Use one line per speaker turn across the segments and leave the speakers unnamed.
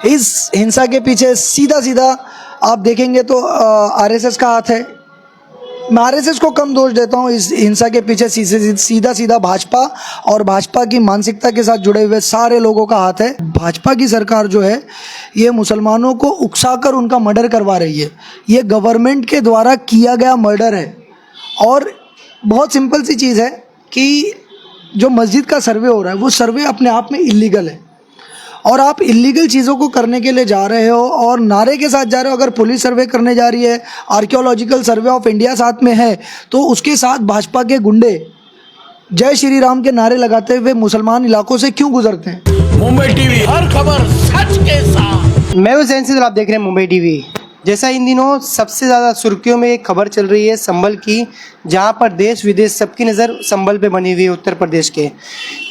इस हिंसा के पीछे सीधा सीधा आप देखेंगे तो आरएसएस का हाथ है। मैं आरएसएस को कम दोष देता हूँ इस हिंसा के पीछे सीधा सीधा भाजपा और भाजपा की मानसिकता के साथ जुड़े हुए सारे लोगों का हाथ है। भाजपा की सरकार जो है ये मुसलमानों को उकसाकर उनका मर्डर करवा रही है। ये गवर्नमेंट के द्वारा किया गया मर्डर है। और बहुत सिंपल सी चीज़ है कि जो मस्जिद का सर्वे हो रहा है वो सर्वे अपने आप में इलीगल है और आप इलीगल चीज़ों को करने के लिए जा रहे हो और नारे के साथ जा रहे हो। अगर पुलिस सर्वे करने जा रही है, आर्कियोलॉजिकल सर्वे ऑफ इंडिया साथ में है, तो उसके साथ भाजपा के गुंडे जय श्री राम के नारे लगाते हुए मुसलमान इलाकों से क्यों गुजरते हैं?
मुंबई टीवी, हर खबर सच के साथ।
मैं हूं जैन सिद्धू, आप देख रहे हैं मुंबई टीवी। जैसा इन दिनों सबसे ज़्यादा सुर्खियों में एक खबर चल रही है संभल की, जहां पर देश विदेश सबकी नज़र संभल पे बनी हुई है, उत्तर प्रदेश के।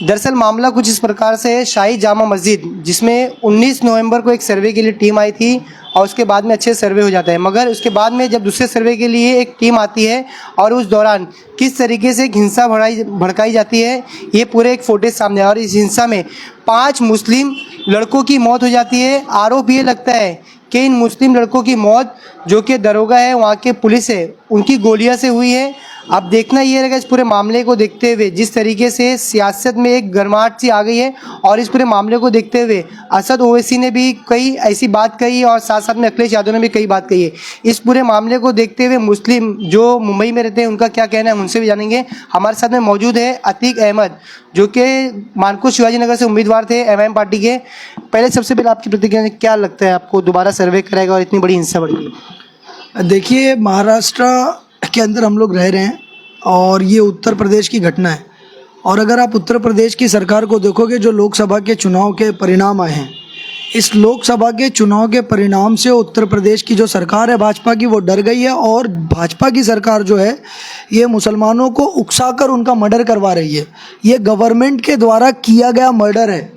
दरअसल मामला कुछ इस प्रकार से है, शाही जामा मस्जिद जिसमें 19 नवंबर को एक सर्वे के लिए टीम आई थी और उसके बाद में अच्छे सर्वे हो जाता है, मगर उसके बाद में जब दूसरे सर्वे के लिए एक टीम आती है और उस दौरान किस तरीके से हिंसा भड़काई जाती है, ये पूरे एक फुटेज सामने है। और इस हिंसा में 5 मुस्लिम लड़कों की मौत हो जाती है। आरोप ये लगता है कि इन मुस्लिम लड़कों की मौत जो कि दरोगा है, वहाँ के पुलिस है, उनकी गोलियां से हुई है। अब देखना ये रहेगा इस पूरे मामले को देखते हुए, जिस तरीके से सियासत में एक गर्माहट सी आ गई है और इस पूरे मामले को देखते हुए असद ओवैसी ने भी कई ऐसी बात कही और साथ साथ में अखिलेश यादव ने भी कई बात कही है। इस पूरे मामले को देखते हुए मुस्लिम जो मुंबई में रहते हैं उनका क्या कहना है, उनसे भी जानेंगे। हमारे साथ में मौजूद है अतीक अहमद, जो कि मानकोट शिवाजी नगर से उम्मीदवार थे एमआईएम पार्टी के। पहले सबसे पहले आपकी प्रतिक्रिया क्या लगता है, आपको दोबारा सर्वे कराएगा और इतनी बड़ी हिंसा बढ़ गई?
देखिए, महाराष्ट्र के अंदर हम लोग रह रहे हैं और ये उत्तर प्रदेश की घटना है। और अगर आप उत्तर प्रदेश की सरकार को देखोगे, जो लोकसभा के चुनाव के परिणाम आए हैं, इस लोकसभा के चुनाव के परिणाम से उत्तर प्रदेश की जो सरकार है भाजपा की, वो डर गई है। और भाजपा की सरकार जो है ये मुसलमानों को उकसाकर उनका मर्डर करवा रही है। ये गवर्नमेंट के द्वारा किया गया मर्डर है।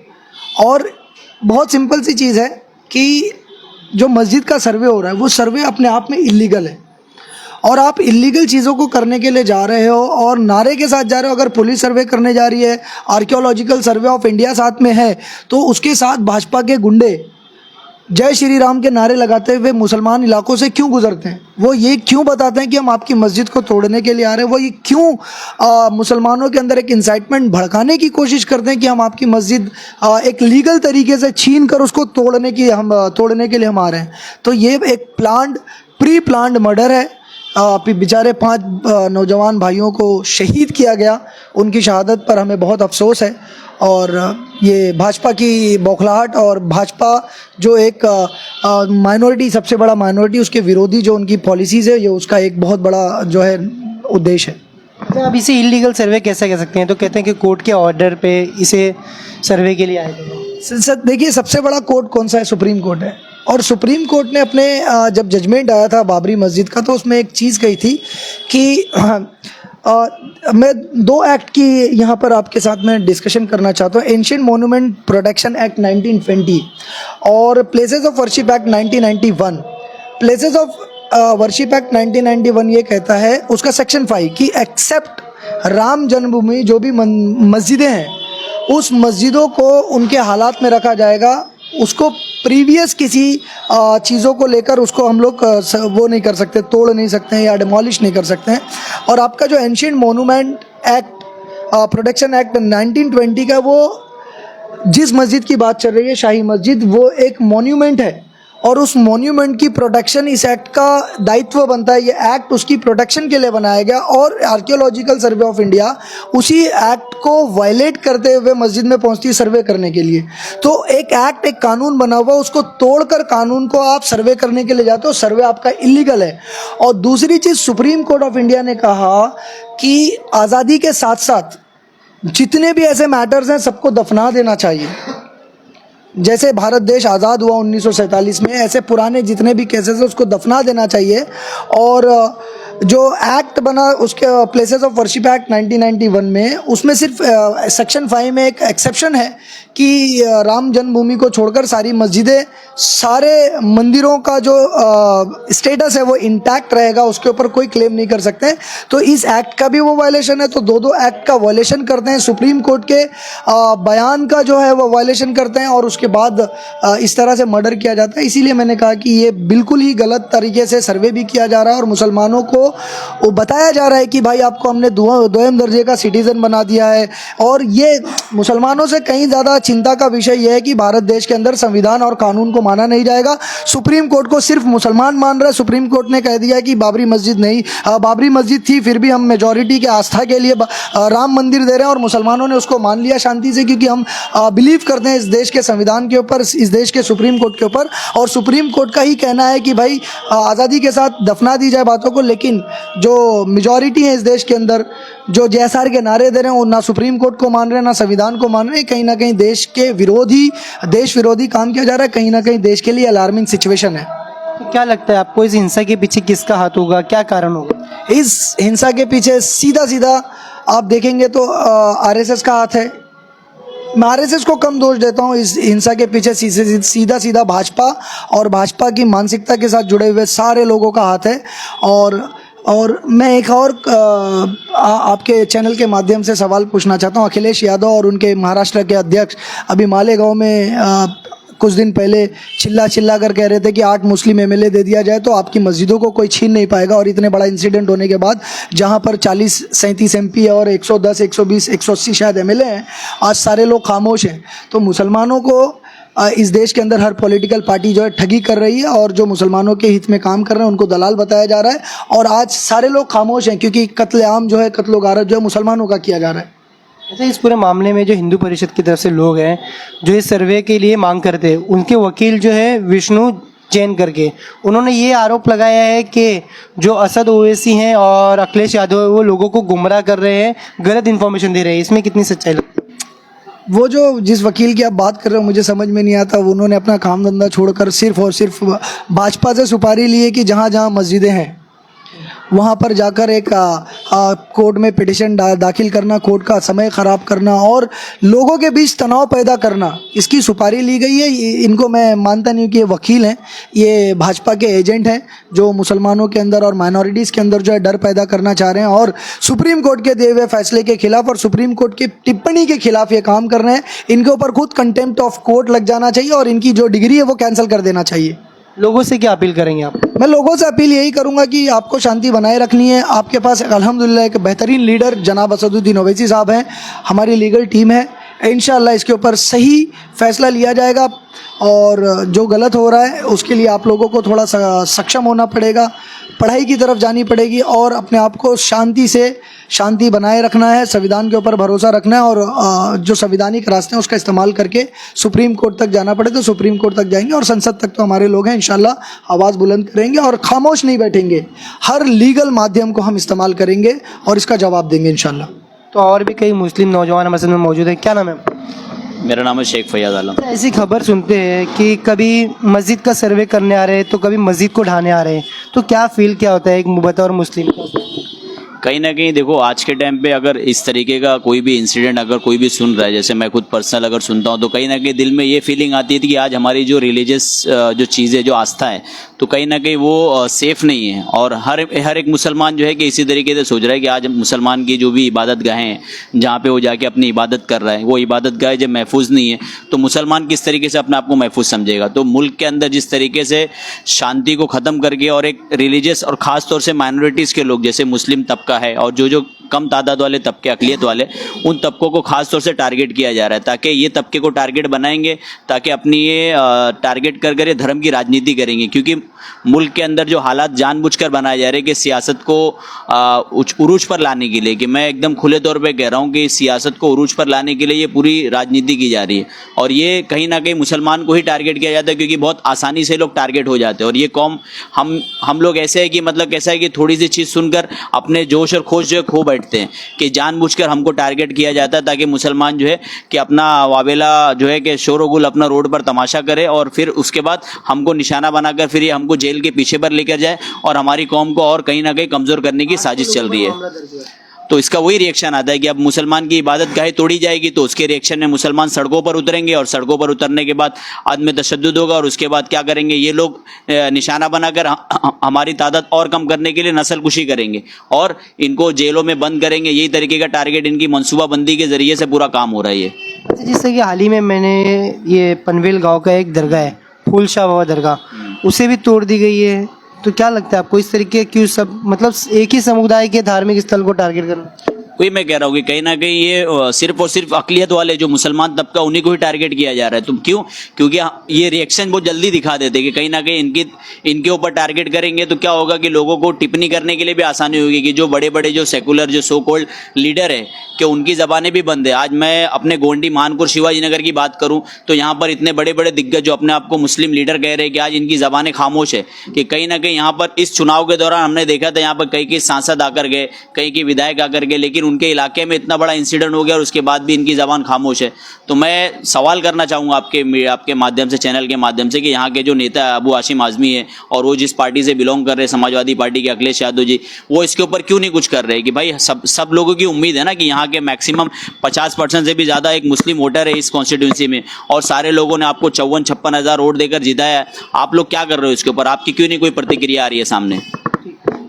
और बहुत सिंपल सी चीज़ है कि जो मस्जिद का सर्वे हो रहा है वो सर्वे अपने आप में इलीगल है और आप इलीगल चीज़ों को करने के लिए जा रहे हो और नारे के साथ जा रहे हो। अगर पुलिस सर्वे करने जा रही है, आर्कियोलॉजिकल सर्वे ऑफ इंडिया साथ में है, तो उसके साथ भाजपा के गुंडे जय श्री राम के नारे लगाते हुए मुसलमान इलाकों से क्यों गुजरते हैं? वो ये क्यों बताते हैं कि हम आपकी मस्जिद को तोड़ने के लिए आ रहे हैं? वो ये क्यों मुसलमानों के अंदर एक इंसाइटमेंट भड़काने की कोशिश करते हैं कि हम आपकी मस्जिद एक लीगल तरीके से छीन कर उसको तोड़ने के लिए हम आ रहे हैं? तो ये एक प्री प्लान्ड मर्डर है। बेचारे 5 नौजवान भाइयों को शहीद किया गया। उनकी शहादत पर हमें बहुत अफसोस है। और ये भाजपा की बौखलाहट और भाजपा जो एक माइनॉरिटी, सबसे बड़ा माइनॉरिटी, उसके विरोधी जो उनकी पॉलिसीज़ है, ये उसका एक बहुत बड़ा जो है उद्देश्य है।
अब इसे इलीगल सर्वे कैसे कह सकते हैं? तो कहते हैं कि कोर्ट के ऑर्डर पे इसे सर्वे के लिए आए थे।
देखिए, सबसे बड़ा कोर्ट कौन सा है? सुप्रीम कोर्ट है। और सुप्रीम कोर्ट ने अपने जब जजमेंट आया था बाबरी मस्जिद का, तो उसमें एक चीज़ कही थी कि मैं 2 एक्ट की यहाँ पर आपके साथ में डिस्कशन करना चाहता हूँ। एंशिएंट मोन्यूमेंट प्रोटेक्शन एक्ट 1920 और places of worship act 1991। Places of worship act 1991 ये कहता है, उसका सेक्शन 5, कि एक्सेप्ट राम जन्मभूमि जो भी मस्जिदें हैं, उस मस्जिदों को उनके हालात में रखा जाएगा। उसको प्रीवियस किसी चीज़ों को लेकर उसको हम लोग वो नहीं कर सकते, तोड़ नहीं सकते हैं या डिमोलिश नहीं कर सकते हैं। और आपका जो ancient monument act protection act 1920 का, वो जिस मस्जिद की बात चल रही है, शाही मस्जिद, वो एक मॉन्यूमेंट है और उस मॉन्यूमेंट की प्रोटेक्शन इस एक्ट का दायित्व बनता है। ये एक्ट उसकी प्रोटेक्शन के लिए बनाया गया और आर्कियोलॉजिकल सर्वे ऑफ इंडिया उसी एक्ट को वायलेट करते हुए मस्जिद में पहुंचती है सर्वे करने के लिए। तो एक एक्ट, एक कानून बना हुआ, उसको तोड़कर कानून को आप सर्वे करने के लिए जाते हो, सर्वे आपका इलीगल है। और दूसरी चीज़, सुप्रीम कोर्ट ऑफ इंडिया ने कहा कि आज़ादी के साथ साथ जितने भी ऐसे मैटर्स हैं सबको दफना देना चाहिए। जैसे भारत देश आज़ाद हुआ 1947 में, ऐसे पुराने जितने भी केसेस हैं उसको दफना देना चाहिए। और जो एक्ट बना उसके प्लेसेस ऑफ वर्शिप एक्ट 1991 में, उसमें सिर्फ सेक्शन 5 में एक एक्सेप्शन है कि राम जन्मभूमि को छोड़कर सारी मस्जिदें, सारे मंदिरों का जो स्टेटस है वो इंटैक्ट रहेगा, उसके ऊपर कोई क्लेम नहीं कर सकते। तो इस एक्ट का भी वो वायलेशन है, तो दो एक्ट का वायलेशन करते हैं, सुप्रीम कोर्ट के बयान का जो है वो वायलेशन करते हैं, और उसके बाद इस तरह से मर्डर किया जाता है। इसीलिए मैंने कहा कि ये बिल्कुल ही गलत तरीके से सर्वे भी किया जा रहा है और मुसलमानों को वो बताया जा रहा है कि भाई आपको हमने दोयम दर्जे का सिटीज़न बना दिया है। और ये मुसलमानों से कहीं ज़्यादा चिंता का विषय यह है कि भारत देश के अंदर संविधान और कानून को माना नहीं जाएगा। सुप्रीम कोर्ट को सिर्फ मुसलमान मान रहा है। सुप्रीम कोर्ट ने कह दिया है कि बाबरी मस्जिद नहीं, बाबरी मस्जिद थी, फिर भी हम मेजॉरिटी के आस्था के लिए राम मंदिर दे रहे हैं, और मुसलमानों ने उसको मान लिया शांति से, क्योंकि हम बिलीव करते हैं इस देश के संविधान के ऊपर, इस देश के सुप्रीम कोर्ट के ऊपर। और सुप्रीम कोर्ट का ही कहना है कि भाई आज़ादी के साथ दफना दी जाए बातों को, लेकिन जो मेजॉरिटी है इस देश के अंदर, जो JSR के नारे दे रहे हैं, वो ना सुप्रीम कोर्ट को मान रहे हैं ना संविधान को मान रहे हैं। कहीं ना कहीं देश के विरोधी, देश विरोधी काम किया जा रहा है, कहीं ना कहीं देश के लिए अलार्मिंग सिचुएशन है।
तो क्या लगता है आपको, इस हिंसा के पीछे किसका हाथ होगा, क्या कारण होगा?
इस हिंसा के पीछे सीधा सीधा आप देखेंगे तो RSS का हाथ है। मैं RSS को कम दोष देता हूँ इस हिंसा के पीछे, सीधा सीधा भाजपा और भाजपा की मानसिकता के साथ जुड़े हुए सारे लोगों का हाथ है। और मैं एक और आपके चैनल के माध्यम से सवाल पूछना चाहता हूँ। अखिलेश यादव और उनके महाराष्ट्र के अध्यक्ष अभी मालेगांव में कुछ दिन पहले चिल्ला कर कह रहे थे कि 8 मुस्लिम MLA दे दिया जाए तो आपकी मस्जिदों को कोई छीन नहीं पाएगा। और इतने बड़ा इंसिडेंट होने के बाद, जहां पर 40-37 MP और 110, 120, 180 शायद MLA हैं, आज सारे लोग खामोश हैं। तो मुसलमानों को इस देश के अंदर हर पॉलिटिकल पार्टी जो है ठगी कर रही है, और जो मुसलमानों के हित में काम कर रहे हैं उनको दलाल बताया जा रहा है। और आज सारे लोग खामोश हैं क्योंकि कत्लेआम जो है, कत्लो गारत जो है मुसलमानों का किया जा रहा है।
अच्छा, इस पूरे मामले में जो हिंदू परिषद की तरफ से लोग हैं जो इस सर्वे के लिए मांग करते हैं, उनके वकील जो है विष्णु जैन करके, उन्होंने ये आरोप लगाया है कि जो असद ओवैसी हैं और अखिलेश यादव है वो लोगों को गुमराह कर रहे हैं, गलत इन्फॉर्मेशन दे रहे हैं। इसमें कितनी सच्चाई लगती है?
वो जो जिस वकील की आप बात कर रहे हो मुझे समझ में नहीं आता। उन्होंने अपना काम धंधा छोड़कर सिर्फ और सिर्फ भाजपा से सुपारी ली है कि जहाँ जहाँ मस्जिदें हैं वहाँ पर जाकर एक कोर्ट में पिटिशन दाखिल करना, कोर्ट का समय ख़राब करना और लोगों के बीच तनाव पैदा करना, इसकी सुपारी ली गई है। इनको मैं मानता नहीं हूँ कि ये वकील हैं, ये भाजपा के एजेंट हैं जो मुसलमानों के अंदर और माइनॉरिटीज़ के अंदर जो है डर पैदा करना चाह रहे हैं, और सुप्रीम कोर्ट के दिए हुए फैसले के खिलाफ और सुप्रीम कोर्ट की टिप्पणी के खिलाफ ये काम कर रहे हैं। इनके ऊपर खुद कंटेम्प्ट ऑफ कोर्ट लग जाना चाहिए और इनकी जो डिग्री है वो कैंसिल कर देना चाहिए।
लोगों से क्या अपील करेंगे आप?
मैं लोगों से अपील यही करूंगा कि आपको शांति बनाए रखनी है। आपके पास अल्हम्दुलिल्लाह एक बेहतरीन लीडर जनाब असदुद्दीन ओवैसी साहब हैं, हमारी लीगल टीम है। इंशाअल्लाह इसके ऊपर सही फैसला लिया जाएगा, और जो गलत हो रहा है उसके लिए आप लोगों को थोड़ा सक्षम होना पड़ेगा, पढ़ाई की तरफ जानी पड़ेगी और अपने आप को शांति बनाए रखना है, संविधान के ऊपर भरोसा रखना है, और जो संवैधानिक रास्ते हैं उसका इस्तेमाल करके सुप्रीम कोर्ट तक जाना पड़े तो सुप्रीम कोर्ट तक जाएंगे, और संसद तक तो हमारे लोग हैं। इंशाल्लाह आवाज़ बुलंद करेंगे और खामोश नहीं बैठेंगे। हर लीगल माध्यम को हम इस्तेमाल करेंगे और इसका जवाब देंगे इंशाल्लाह।
तो और भी कई मुस्लिम नौजवान मस्जिद में मौजूद है, क्या नाम है?
मेरा नाम है शेख फैयाज आलम।
ऐसी खबर सुनते हैं कि कभी मस्जिद का सर्वे करने आ रहे हैं तो कभी मस्जिद को ढाने आ रहे हैं, तो क्या फील क्या होता है एक बतौर मुस्लिम?
कहीं ना कहीं देखो, आज के टाइम पे अगर इस तरीके का कोई भी इंसिडेंट अगर कोई भी सुन रहा है, जैसे मैं खुद पर्सनल अगर सुनता हूँ, तो कहीं ना कहीं दिल में ये फीलिंग आती थी कि आज हमारी जो रिलीजियस जो चीज़ें, जो आस्था है, तो कहीं ना कहीं वो सेफ़ नहीं है। और हर एक मुसलमान जो है कि इसी तरीके से सोच रहा है कि आज मुसलमान की जो भी इबादत गाहें हैं, जहाँ पे वो जाके अपनी इबादत कर रहा है, वो इबादत गाहें जब महफूज नहीं है तो मुसलमान किस तरीके से अपने आप को महफूज समझेगा। तो मुल्क के अंदर जिस तरीके से शांति को ख़त्म करके और एक रिलीजियस और ख़ास तौर से माइनॉरिटीज़ के लोग, जैसे मुस्लिम तबका है और जो कम तादाद वाले तबके, अक़लियत वाले, उन तबकों को खास तौर से टारगेट किया जा रहा है, ताकि ये तबके को टारगेट बनाएंगे, ताकि अपनी ये टारगेट कर ये धर्म की राजनीति करेंगे। क्योंकि मुल्क के अंदर जो हालात जानबूझकर बनाए जा रहे हैं कि सियासत को उरूज पर लाने के लिए, कि मैं एकदम खुले तौर पे कह रहा हूँ कि सियासत को उरूज पर लाने के लिए ये पूरी राजनीति की जा रही है, और ये कहीं ना कहीं मुसलमान को ही टारगेट किया जाता है, क्योंकि बहुत आसानी से लोग टारगेट हो जाते हैं। और ये कौम, हम लोग ऐसे है कि मतलब कैसा है कि थोड़ी सी चीज़ सुनकर अपने जोश और खोश जो खो बैठते बैठते हैं कि जानबूझकर हमको टारगेट किया जाता है ताकि मुसलमान जो है कि अपना वावेला जो है कि शोरगुल अपना रोड पर तमाशा करे और फिर उसके बाद हमको निशाना बनाकर फिर ये हमको जेल के पीछे पर लेकर जाए और हमारी कौम को और कहीं ना कहीं कमज़ोर करने की साजिश चल रही है। तो इसका वही रिएक्शन आता है कि अब मुसलमान की इबादत गाहें तोड़ी जाएगी तो उसके रिएक्शन में मुसलमान सड़कों पर उतरेंगे और सड़कों पर उतरने के बाद आदमी तशद्दुद होगा और उसके बाद क्या करेंगे ये लोग निशाना बनाकर हमारी तादाद और कम करने के लिए नस्ल कुशी करेंगे और इनको जेलों में बंद करेंगे। यही तरीके का टारगेट इनकी मनसूबाबंदी के जरिए से पूरा काम हो रहा है ये।
जिससे कि हाल ही में मैंने ये पनवेल गांव का एक दरगाह है फूल शाह बाबा दरगाह, उसे भी तोड़ दी गई है। तो क्या लगता है आपको इस तरीके क्यों सब मतलब एक ही समुदाय के धार्मिक स्थल को टारगेट करना?
वही मैं कह रहा हूँ कि कहीं ना कहीं ये सिर्फ और सिर्फ अकलियत वाले जो मुसलमान तबका उन्हीं को ही टारगेट किया जा रहा है। तो क्यों? क्योंकि ये रिएक्शन बहुत जल्दी दिखा देते हैं कि कहीं ना कहीं इनके ऊपर टारगेट करेंगे तो क्या होगा कि लोगों को टिप्पणी करने के लिए भी आसानी होगी कि जो बड़े बड़े जो सेकुलर जो सो कॉल्ड लीडर है कि उनकी ज़बानें भी बंद है। आज मैं अपने गोंडी मानपुर शिवाजी नगर की बात करूं तो यहाँ पर इतने बड़े बड़े दिग्गज जो अपने आप को मुस्लिम लीडर कह रहे हैं कि आज इनकी ज़बानें खामोश है कि कहीं ना कहीं यहाँ पर इस चुनाव के दौरान हमने देखा था यहाँ पर कई सांसद आकर गए, कई विधायक आकर गए, लेकिन उनके इलाके में इतना बड़ा इंसिडेंट हो गया और उसके बाद भी इनकी ज़बान खामोश है। तो मैं सवाल करना चाहूँगा आपके माध्यम से, चैनल के माध्यम से, कि यहाँ के जो नेता अबू हाशिम आज़मी है और वो जिस पार्टी से बिलोंग कर रहे हैं समाजवादी पार्टी के अखिलेश यादव जी, वो इसके ऊपर क्यों नहीं कुछ कर रहे कि भाई सब लोगों की उम्मीद है ना कि यहाँ के मैक्सिमम 50% से भी ज़्यादा एक मुस्लिम वोटर है इस कॉन्स्टिट्यूंसी में और सारे लोगों ने आपको 54-56 हज़ार वोट देकर जिताया है। आप लोग क्या कर रहे हो इसके ऊपर? आपकी क्यों नहीं कोई प्रतिक्रिया आ रही है सामने?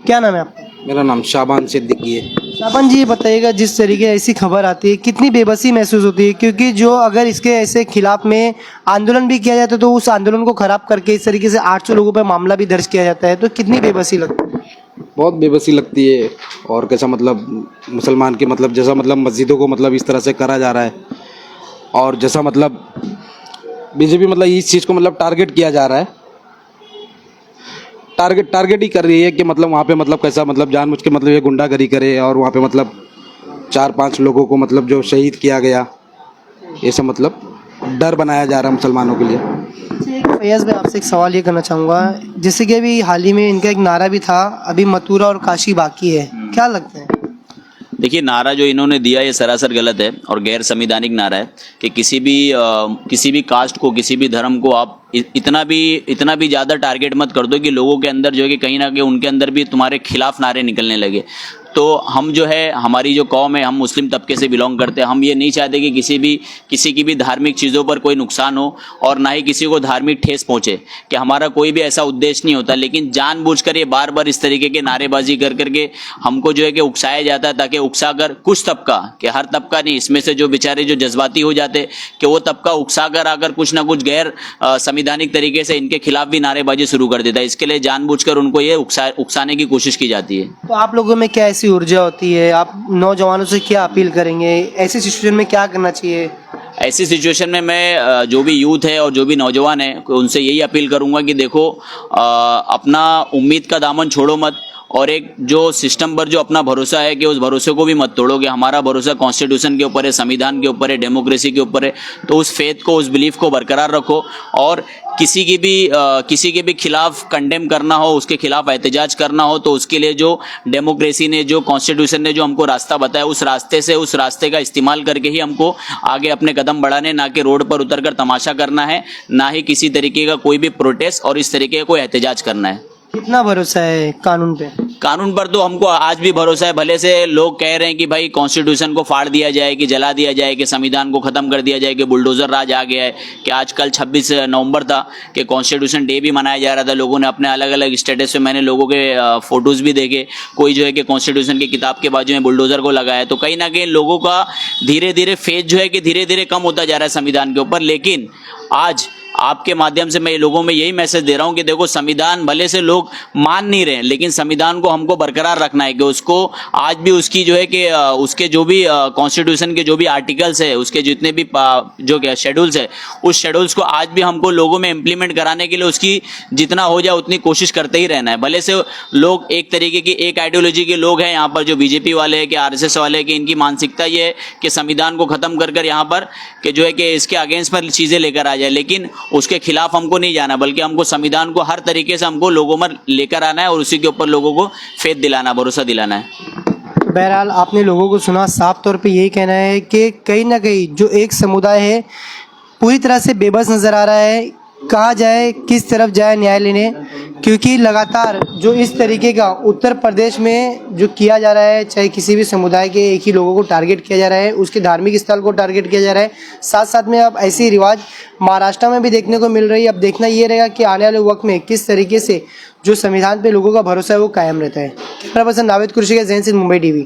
क्या नाम है आपका?
मेरा नाम शाबान सिद्दीकी है।
शाबान जी, ये बताइएगा जिस तरीके ऐसी खबर आती है कितनी बेबसी महसूस होती है, क्योंकि जो अगर इसके ऐसे खिलाफ में आंदोलन भी किया जाता है तो उस आंदोलन को खराब करके इस तरीके से 800 लोगों पर मामला भी दर्ज किया जाता है, तो कितनी बेबसी लगती है?
बहुत बेबसी लगती है। और कैसा मतलब मुसलमान के मतलब जैसा मतलब मस्जिदों को मतलब इस तरह से करा जा रहा है और जैसा मतलब बीजेपी मतलब इस चीज़ को मतलब टारगेट किया जा रहा है, टारगेट ही कर रही है कि मतलब वहाँ पे मतलब कैसा मतलब जानबूझ के मतलब ये गुंडागर्दी करे और वहाँ पे मतलब 4-5 लोगों को मतलब जो शहीद किया गया, ये सब मतलब डर बनाया जा रहा है मुसलमानों के लिए।
फैयाज भाई, आपसे एक सवाल ये करना चाहूँगा, जैसे कि अभी हाल ही में इनका एक नारा भी था, अभी मथुरा और काशी बाकी है, क्या लगता है?
देखिए, नारा जो इन्होंने दिया ये सरासर गलत है और गैर संवैधानिक नारा है कि किसी भी कास्ट को, किसी भी धर्म को आप इतना भी ज़्यादा टारगेट मत कर दो कि लोगों के अंदर जो है कि कहीं ना कहीं उनके अंदर भी तुम्हारे खिलाफ नारे निकलने लगे। तो हम जो है, हमारी जो कौम है, हम मुस्लिम तबके से बिलोंग करते हैं, हम ये नहीं चाहते कि किसी की भी धार्मिक चीज़ों पर कोई नुकसान हो और ना ही किसी को धार्मिक ठेस पहुँचे, कि हमारा कोई भी ऐसा उद्देश्य नहीं होता। लेकिन जानबूझकर ये बार बार इस तरीके के नारेबाजी कर करके हमको जो है कि उकसाया जाता है, ताकि उकसा कर कुछ तबका, कि हर तबका नहीं, इसमें से जो बेचारे जो जज्बाती हो जाते कि वो तबका उकसा कर आकर कुछ ना कुछ गैर संवैधानिक तरीके से इनके खिलाफ भी नारेबाजी शुरू कर देता है। इसके लिए जानबूझकर उनको ये उकसाने की कोशिश की जाती है।
तो आप लोगों में क्या ऐसी ऊर्जा होती है, आप नौजवानों से क्या अपील करेंगे, ऐसी सिचुएशन में क्या करना चाहिए?
ऐसी सिचुएशन में मैं जो भी यूथ है और जो भी नौजवान है उनसे यही अपील करूंगा कि देखो, अपना उम्मीद का दामन छोड़ो मत, और एक जो सिस्टम पर जो अपना भरोसा है कि उस भरोसे को भी मत तोड़ो, कि हमारा भरोसा कॉन्स्टिट्यूशन के ऊपर है, संविधान के ऊपर है, डेमोक्रेसी के ऊपर है। तो उस फेथ को, उस बिलीफ को बरकरार रखो और किसी के भी खिलाफ कंडेम करना हो, उसके खिलाफ एहतजाज करना हो, तो उसके लिए जो डेमोक्रेसी ने, जो कॉन्स्टिट्यूशन ने जो हमको रास्ता बताया, उस रास्ते का इस्तेमाल करके ही हमको आगे अपने कदम बढ़ाने, ना कि रोड पर उतरकर तमाशा करना है, ना ही किसी तरीके का कोई भी प्रोटेस्ट और इस तरीके का कोई एहतजाज करना है।
कितना भरोसा है कानून पे?
कानून पर तो हमको आज भी भरोसा है। भले से लोग कह रहे हैं कि भाई कॉन्स्टिट्यूशन को फाड़ दिया जाए, कि जला दिया जाए, कि संविधान को खत्म कर दिया जाए, कि बुलडोजर राज आ गया है, कि आज कल 26 नवंबर था कि कॉन्स्टिट्यूशन डे भी मनाया जा रहा था, लोगों ने अपने अलग अलग स्टेटस पे, मैंने लोगों के फोटोज़ भी देखे, कोई जो है कि कॉन्स्टिट्यूशन की किताब के बाजू में बुलडोजर को लगाया। तो कहीं ना कहीं लोगों का धीरे धीरे फेथ जो है कि धीरे धीरे कम होता जा रहा है संविधान के ऊपर। लेकिन आज आपके माध्यम से मैं लोगों में यही मैसेज दे रहा हूं कि देखो, संविधान भले से लोग मान नहीं रहे, लेकिन संविधान को हमको बरकरार रखना है, कि उसको आज भी उसकी जो है कि उसके जो भी कॉन्स्टिट्यूशन के जो भी आर्टिकल्स है, उसके जितने भी जो शेड्यूल्स है, उस शेड्यूल्स को आज भी हमको लोगों में इम्प्लीमेंट कराने के लिए उसकी जितना हो जाए उतनी कोशिश करते ही रहना है। भले से लोग एक तरीके की, एक आइडियोलॉजी के लोग हैं यहाँ पर, जो बीजेपी वाले हैं, कि RSS वाले हैं, कि इनकी मानसिकता ये है कि संविधान को ख़त्म कर यहाँ पर कि जो है कि इसके अगेंस्ट पर चीज़ें लेकर आ जाए। लेकिन उसके खिलाफ हमको नहीं जाना, बल्कि हमको संविधान को हर तरीके से हमको लोगों में लेकर आना है और उसी के ऊपर लोगों को फेथ दिलाना, भरोसा दिलाना है।
बहरहाल आपने लोगों को सुना, साफ तौर पे यही कहना है कि कहीं ना कहीं जो एक समुदाय है पूरी तरह से बेबस नज़र आ रहा है, कहाँ जाए किस तरफ जाए न्याय लेने, क्योंकि लगातार जो इस तरीके का उत्तर प्रदेश में जो किया जा रहा है, चाहे किसी भी समुदाय के एक ही लोगों को टारगेट किया जा रहा है, उसके धार्मिक स्थल को टारगेट किया जा रहा है, साथ साथ में अब ऐसी रिवाज महाराष्ट्र में भी देखने को मिल रही है। अब देखना ये रहेगा कि आने वाले वक्त में किस तरीके से जो संविधान पे लोगों का भरोसा है वो कायम रहता है। कैमरा पर्सन नावेद कुरैशी के ज़हन से मुंबई टीवी।